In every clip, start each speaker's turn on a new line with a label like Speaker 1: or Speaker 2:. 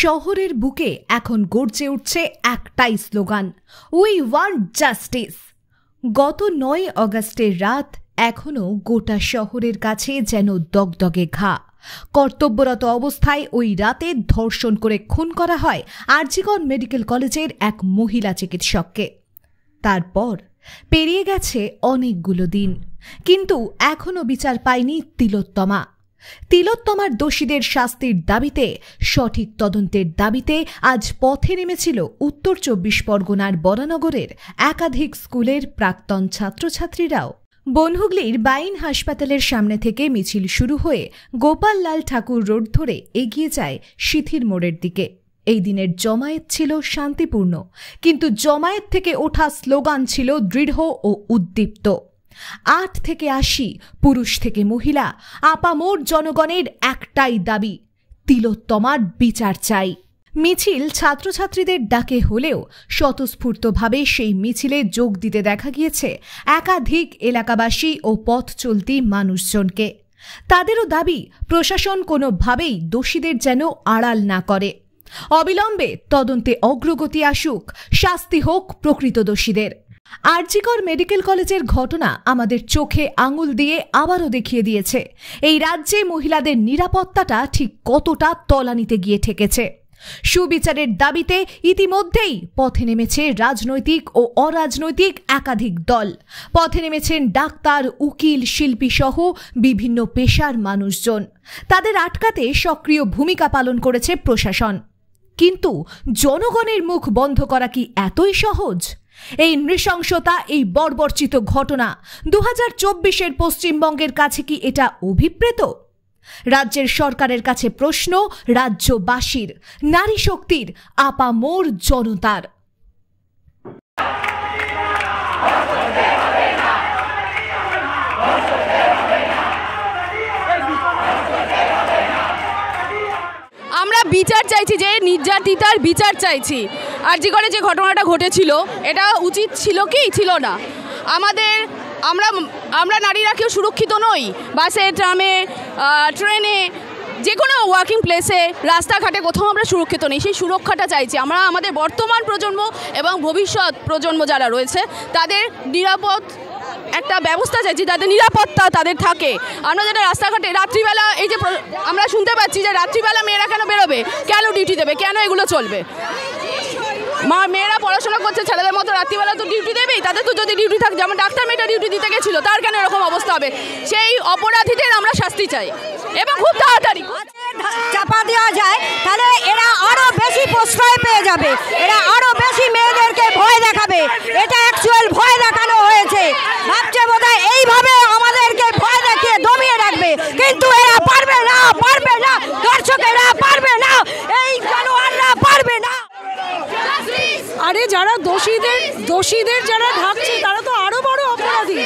Speaker 1: শহরের বুকে এখন গর্জে উঠছে একটাই স্লোগান, উই ওয়ান্ট জাস্টিস। গত ৯ আগস্টের রাত এখনও গোটা শহরের কাছে যেন দগদগে ঘা। কর্তব্যরত অবস্থায় ওই রাতে ধর্ষণ করে খুন করা হয় আরজিকর মেডিকেল কলেজের এক মহিলা চিকিৎসককে। তারপর পেরিয়ে গেছে অনেকগুলো দিন, কিন্তু এখনও বিচার পায়নি তিলোত্তমা। তিলোত্তমার দোষীদের শাস্তির দাবিতে, সঠিক তদন্তের দাবিতে আজ পথে নেমেছিল উত্তর ২৪ পরগনার বরানগরের একাধিক স্কুলের প্রাক্তন ছাত্রছাত্রীরাও। বনহুগলির বাইন হাসপাতালের সামনে থেকে মিছিল শুরু হয়ে গোপাল লাল ঠাকুর রোড ধরে এগিয়ে যায় সিথির মোড়ের দিকে। এই দিনের জমায়েত ছিল শান্তিপূর্ণ, কিন্তু জমায়েত থেকে ওঠা স্লোগান ছিল দৃঢ় ও উদ্দীপ্ত। ৮ থেকে ৮০, পুরুষ থেকে মহিলা, আপামোর জনগণের একটাই দাবি, তিলোত্তমার বিচার চাই। মিছিল ছাত্রছাত্রীদের ডাকে হলেও স্বতঃস্ফূর্তভাবে সেই মিছিলে যোগ দিতে দেখা গিয়েছে একাধিক এলাকাবাসী ও পথ চলতি মানুষজনকে। তাদেরও দাবি, প্রশাসন কোনোভাবেই দোষীদের যেন আড়াল না করে। অবিলম্বে তদন্তে অগ্রগতি আসুক, শাস্তি হোক প্রকৃত দোষীদের। আরজিকর মেডিকেল কলেজের ঘটনা আমাদের চোখে আঙুল দিয়ে আবারও দেখিয়ে দিয়েছে এই রাজ্যে মহিলাদের নিরাপত্তাটা ঠিক কতটা তলানিতে গিয়ে ঠেকেছে। সুবিচারের দাবিতে ইতিমধ্যেই পথে নেমেছে রাজনৈতিক ও অরাজনৈতিক একাধিক দল। পথে নেমেছেন ডাক্তার, উকিল, শিল্পী সহ বিভিন্ন পেশার মানুষজন। তাদের আটকাতে সক্রিয় ভূমিকা পালন করেছে প্রশাসন। কিন্তু জনগণের মুখ বন্ধ করা কি এতই সহজ? এই নৃশংসতা, এই বর্বরচিত ঘটনা ২০২৪-এর পশ্চিমবঙ্গের কাছে কি এটা অভিপ্রেত? রাজ্যের সরকারের কাছে প্রশ্ন, রাজ্যবাসীর, নারী শক্তির, আপামোর জনতার।
Speaker 2: আমরা বিচার চাইছি, যে নির্যাতিতার বিচার চাইছি। আরজিকরে যে ঘটনাটা ঘটেছিল, এটা উচিত ছিল কি ছিল না? আমরা নারীরা কেউ সুরক্ষিত নই। বাসে, ট্রামে, ট্রেনে, যে কোনো ওয়ার্কিং প্লেসে, রাস্তাঘাটে কোথাও আমরা সুরক্ষিত নেই। সেই সুরক্ষাটা চাইছি আমরা। আমাদের বর্তমান প্রজন্ম এবং ভবিষ্যৎ প্রজন্ম যারা রয়েছে তাদের নিরাপদ একটা ব্যবস্থা চাইছি, যাতে নিরাপত্তা তাদের থাকে। আমরা যেটা রাস্তাঘাটে রাত্রিবেলা, এই যে আমরা শুনতে পাচ্ছি যে রাত্রিবেলা মেয়েরা কেন বেরোবে, কেন ডিউটি দেবে, কেন এগুলো চলবে? মেয়েরা পড়াশোনা করছে ছেলেদের মতো, রাত্রিবেলা তো ডিউটি দেবেই। তাদের তো যদি ডিউটি থাকে, যেমন ডাক্তার মেয়েটা ডিউটি দিতে গেছিলো, তার কেন এরকম অবস্থা হবে? সেই অপরাধীদের আমরা শাস্তি চাই, এবং খুব তাড়াতাড়ি।
Speaker 3: চাপা দেওয়া যায় তাহলে এরা আরো বেশি প্রশ্রয় পেয়ে যাবে, এরা আরো বেশি মেয়েদেরকে ভয় দেখাবে। এটা অ্যাকচুয়াল ভয় দেখানো হয়েছে। ভাবছে বোধহয় এইভাবে আমাদেরকে ভয় দেখিয়ে দমিয়ে রাখবে, কিন্তু এরা পারবে না, পারবে না, দর্শকেরা পারবে না, এই জানোয়াররা পারবে না।
Speaker 4: আরে যারা দোষীদের যারা ঢাকছে তারা তো আরো বড় অপরাধী।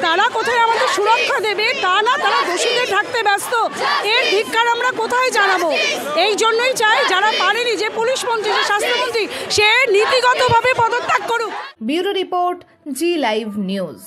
Speaker 4: তারা কোথায় আমাদের সুরক্ষা দেবে তা না, তারা দোষীদের ঢাকতে ব্যস্ত। এর ধিক্কার আমরা কোথায় জানাবো? এই জন্যই চাই যারা পারেনি, যে পুলিশ মন্ত্রী, যে স্বাস্থ্যমন্ত্রী, সে নীতিগতভাবে পদত্যাগ করুক।
Speaker 1: ব্যুরো রিপোর্ট, জি লাইভ নিউজ।